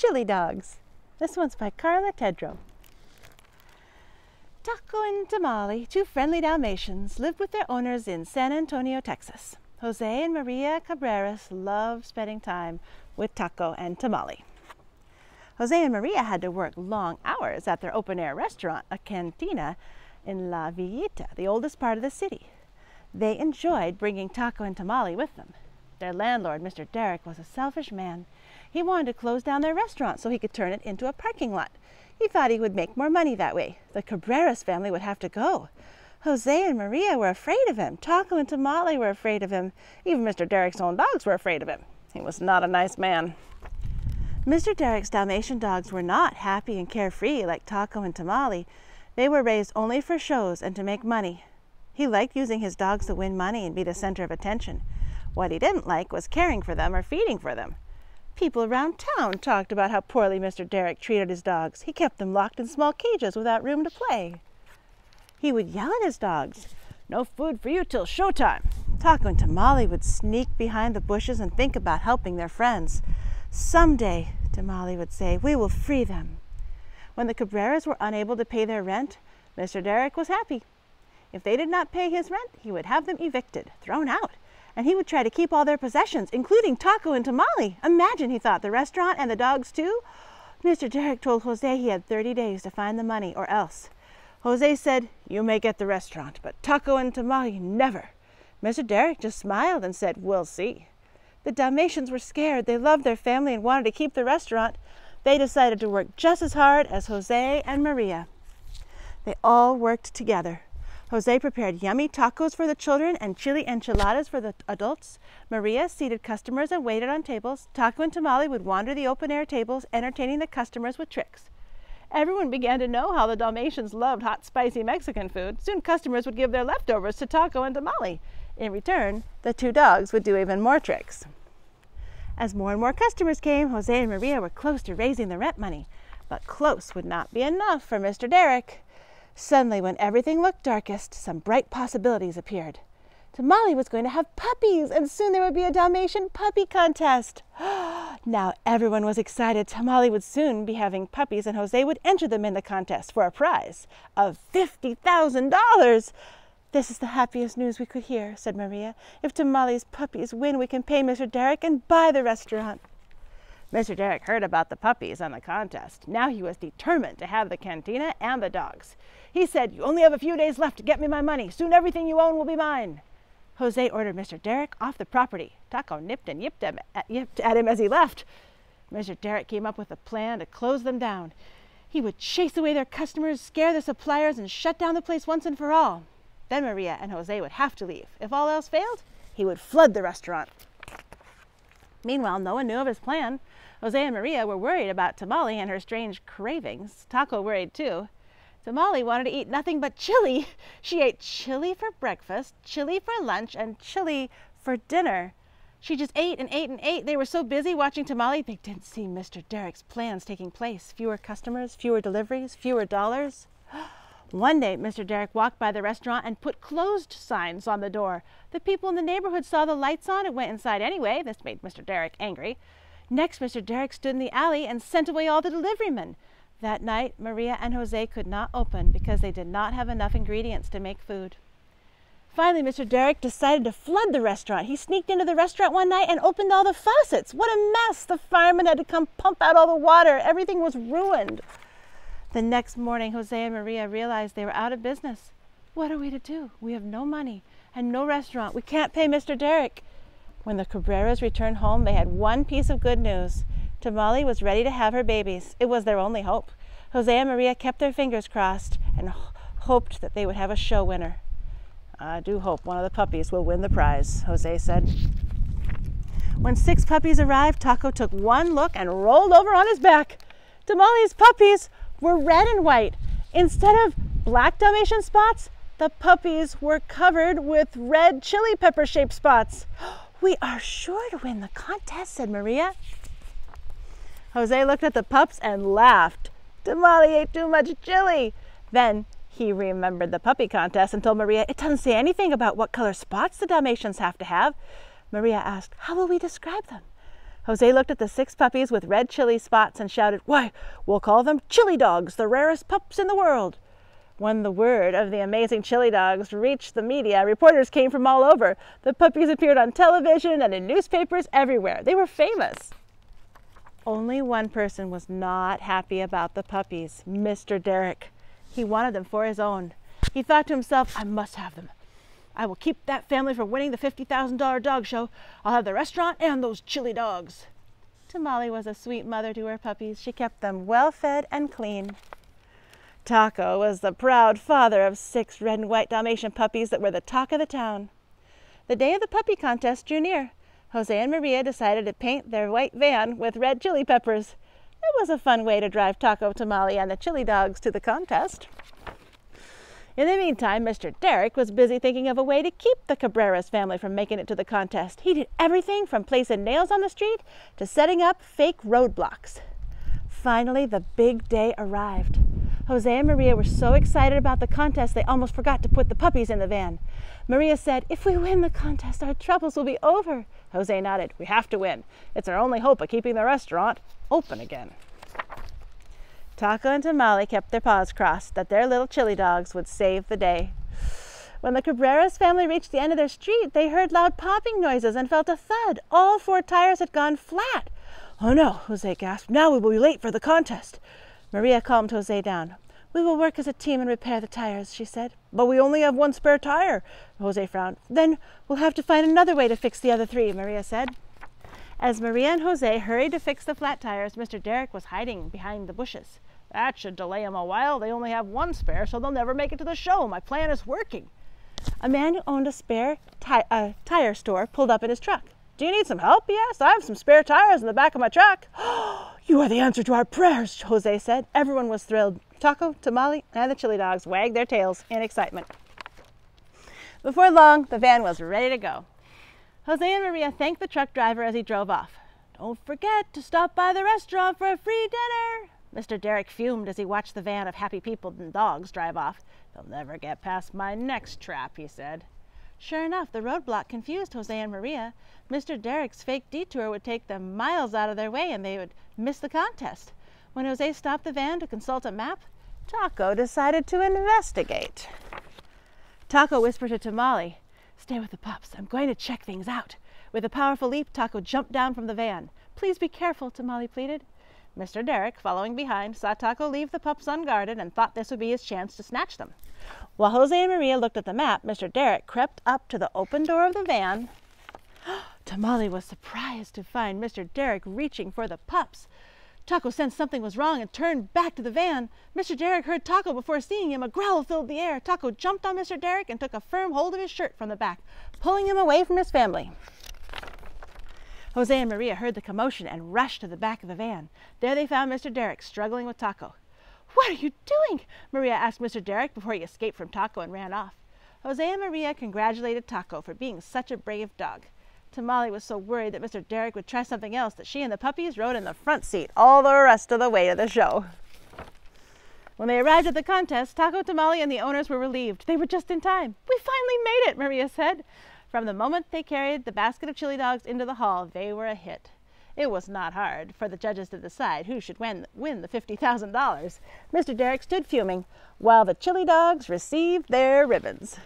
Chili Dogs. This one's by Carla Tedrow. Taco and Tamale, two friendly Dalmatians, lived with their owners in San Antonio, Texas. Jose and Maria Cabreras loved spending time with Taco and Tamale. Jose and Maria had to work long hours at their open-air restaurant, a cantina, in La Villita, the oldest part of the city. They enjoyed bringing Taco and Tamale with them. Their landlord, Mr. Derrick, was a selfish man. He wanted to close down their restaurant so he could turn it into a parking lot. He thought he would make more money that way. The Cabreras family would have to go. Jose and Maria were afraid of him. Taco and Tamale were afraid of him. Even Mr. Derrick's own dogs were afraid of him. He was not a nice man. Mr. Derrick's Dalmatian dogs were not happy and carefree like Taco and Tamale. They were raised only for shows and to make money. He liked using his dogs to win money and be the center of attention. What he didn't like was caring for them or feeding for them. People around town talked about how poorly Mr. Derrick treated his dogs. He kept them locked in small cages without room to play. He would yell at his dogs, "No food for you till showtime." Taco and Tamale would sneak behind the bushes and think about helping their friends. "Someday," Tamale would say, "we will free them." When the Cabreras were unable to pay their rent, Mr. Derrick was happy. If they did not pay his rent, he would have them evicted, thrown out. And he would try to keep all their possessions, including Taco and Tamale. Imagine, he thought, the restaurant and the dogs too? Mr. Derrick told Jose he had 30 days to find the money or else. Jose said, "You may get the restaurant, but Taco and Tamale never." Mr. Derrick just smiled and said, "We'll see." The Dalmatians were scared. They loved their family and wanted to keep the restaurant. They decided to work just as hard as Jose and Maria. They all worked together. Jose prepared yummy tacos for the children and chili enchiladas for the adults. Maria seated customers and waited on tables. Taco and Tamale would wander the open-air tables, entertaining the customers with tricks. Everyone began to know how the Dalmatians loved hot, spicy Mexican food. Soon customers would give their leftovers to Taco and Tamale. In return, the two dogs would do even more tricks. As more and more customers came, Jose and Maria were close to raising the rent money. But close would not be enough for Mr. Derrick. Suddenly, when everything looked darkest, some bright possibilities appeared. Tamale was going to have puppies, and soon there would be a Dalmatian puppy contest. Now everyone was excited. Tamale would soon be having puppies, and Jose would enter them in the contest for a prize of $50,000. "This is the happiest news we could hear," said Maria. "If Tamale's puppies win, we can pay Mr. Derrick and buy the restaurant." Mr. Derrick heard about the puppies and the contest. Now he was determined to have the cantina and the dogs. He said, "You only have a few days left to get me my money. Soon everything you own will be mine." Jose ordered Mr. Derrick off the property. Taco nipped and yipped at him as he left. Mr. Derrick came up with a plan to close them down. He would chase away their customers, scare the suppliers, and shut down the place once and for all. Then Maria and Jose would have to leave. If all else failed, he would flood the restaurant. Meanwhile, no one knew of his plan. Jose and Maria were worried about Tamale and her strange cravings. Taco worried too. Tamale wanted to eat nothing but chili. She ate chili for breakfast, chili for lunch, and chili for dinner. She just ate and ate and ate. They were so busy watching Tamale, they didn't see Mr. Derrick's plans taking place. Fewer customers, fewer deliveries, fewer dollars. One day, Mr. Derrick walked by the restaurant and put closed signs on the door. The people in the neighborhood saw the lights on and went inside anyway. This made Mr. Derrick angry. Next, Mr. Derrick stood in the alley and sent away all the deliverymen. That night, Maria and Jose could not open because they did not have enough ingredients to make food. Finally, Mr. Derrick decided to flood the restaurant. He sneaked into the restaurant one night and opened all the faucets. What a mess! The firemen had to come pump out all the water. Everything was ruined. The next morning, Jose and Maria realized they were out of business. What are we to do? We have no money and no restaurant. We can't pay Mr. Derrick. When the Cabreras returned home, they had one piece of good news. Tamale was ready to have her babies. It was their only hope. Jose and Maria kept their fingers crossed and hoped that they would have a show winner. "I do hope one of the puppies will win the prize," Jose said. When 6 puppies arrived, Taco took one look and rolled over on his back. Tamale's puppies were red and white. Instead of black Dalmatian spots, the puppies were covered with red chili pepper-shaped spots. "We are sure to win the contest," said Maria. Jose looked at the pups and laughed. Tamale ate too much chili. Then he remembered the puppy contest and told Maria, "It doesn't say anything about what color spots the Dalmatians have to have." Maria asked, "How will we describe them?" Jose looked at the 6 puppies with red chili spots and shouted, "Why, we'll call them chili dogs, the rarest pups in the world." When the word of the amazing chili dogs reached the media, reporters came from all over. The puppies appeared on television and in newspapers everywhere. They were famous. Only one person was not happy about the puppies, Mr. Derrick. He wanted them for his own. He thought to himself, "I must have them. I will keep that family from winning the $50,000 dog show. I'll have the restaurant and those chili dogs." Tamale was a sweet mother to her puppies. She kept them well fed and clean. Taco was the proud father of 6 red and white Dalmatian puppies that were the talk of the town. The day of the puppy contest drew near. Jose and Maria decided to paint their white van with red chili peppers. It was a fun way to drive Taco, Tamale, and the chili dogs to the contest. In the meantime, Mr. Derrick was busy thinking of a way to keep the Cabreras family from making it to the contest. He did everything from placing nails on the street to setting up fake roadblocks. Finally, the big day arrived. Jose and Maria were so excited about the contest they almost forgot to put the puppies in the van. Maria said, "If we win the contest, our troubles will be over." Jose nodded. "We have to win. It's our only hope of keeping the restaurant open again." Taco and Tamale kept their paws crossed that their little chili dogs would save the day. When the Cabreras family reached the end of their street, they heard loud popping noises and felt a thud. All 4 tires had gone flat. "Oh no," Jose gasped. "Now we will be late for the contest." Maria calmed Jose down. "We will work as a team and repair the tires," she said. "But we only have 1 spare tire," Jose frowned. "Then we'll have to find another way to fix the other 3, Maria said. As Maria and Jose hurried to fix the flat tires, Mr. Derrick was hiding behind the bushes. "That should delay them a while. They only have 1 spare, so they'll never make it to the show. My plan is working." A man who owned a spare tire store pulled up in his truck. "Do you need some help?" he asked. "I have some spare tires in the back of my truck." "You are the answer to our prayers," Jose said. Everyone was thrilled. Taco, Tamale, and the chili dogs wagged their tails in excitement. Before long, the van was ready to go. Jose and Maria thanked the truck driver as he drove off. "Don't forget to stop by the restaurant for a free dinner." Mr. Derrick fumed as he watched the van of happy people and dogs drive off. "They'll never get past my next trap," he said. Sure enough, the roadblock confused Jose and Maria. Mr. Derrick's fake detour would take them miles out of their way and they would miss the contest. When Jose stopped the van to consult a map, Taco decided to investigate. Taco whispered to Tamale, "Stay with the pups. I'm going to check things out." With a powerful leap, Taco jumped down from the van. "Please be careful," Tamale pleaded. Mr. Derrick, following behind, saw Taco leave the pups unguarded and thought this would be his chance to snatch them. While Jose and Maria looked at the map, Mr. Derrick crept up to the open door of the van. Tamale was surprised to find Mr. Derrick reaching for the pups. Taco sensed something was wrong and turned back to the van. Mr. Derrick heard Taco before seeing him. A growl filled the air. Taco jumped on Mr. Derrick and took a firm hold of his shirt from the back, pulling him away from his family. Jose and Maria heard the commotion and rushed to the back of the van. There they found Mr. Derrick struggling with Taco. "What are you doing?" Maria asked Mr. Derrick before he escaped from Taco and ran off. Jose and Maria congratulated Taco for being such a brave dog. Tamale was so worried that Mr. Derrick would try something else that she and the puppies rode in the front seat all the rest of the way to the show. When they arrived at the contest, Taco, Tamale, and the owners were relieved. They were just in time. "We finally made it," Maria said. From the moment they carried the basket of chili dogs into the hall, they were a hit. It was not hard for the judges to decide who should win the $50,000. Mr. Derrick stood fuming, while the chili dogs received their ribbons.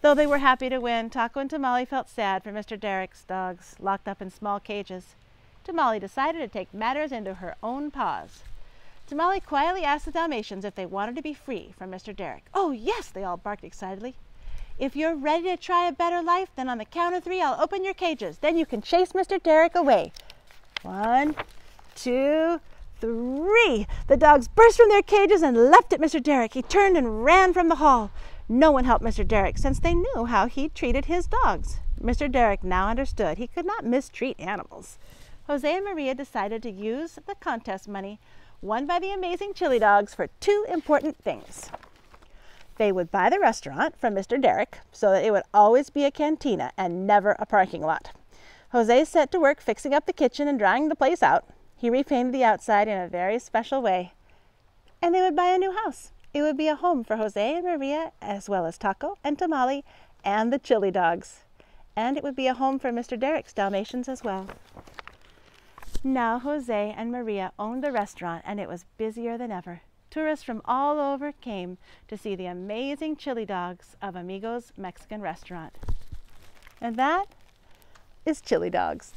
Though they were happy to win, Taco and Tamale felt sad for Mr. Derrick's dogs, locked up in small cages. Tamale decided to take matters into her own paws. Tamale quietly asked the Dalmatians if they wanted to be free from Mr. Derrick. "Oh, yes," they all barked excitedly. "If you're ready to try a better life, then on the count of 3, I'll open your cages. Then you can chase Mr. Derrick away. 1, 2, 3. The dogs burst from their cages and leapt at Mr. Derrick. He turned and ran from the hall. No one helped Mr. Derrick since they knew how he treated his dogs. Mr. Derrick now understood he could not mistreat animals. Jose and Maria decided to use the contest money won by the amazing chili dogs for 2 important things. They would buy the restaurant from Mr. Derrick so that it would always be a cantina and never a parking lot. Jose set to work fixing up the kitchen and drying the place out. He repainted the outside in a very special way. And they would buy a new house. It would be a home for Jose and Maria, as well as Taco and Tamale and the chili dogs. And it would be a home for Mr. Derrick's Dalmatians as well. Now Jose and Maria owned the restaurant, and it was busier than ever. Tourists from all over came to see the amazing chili dogs of Amigos Mexican Restaurant. And that is Chili Dogs.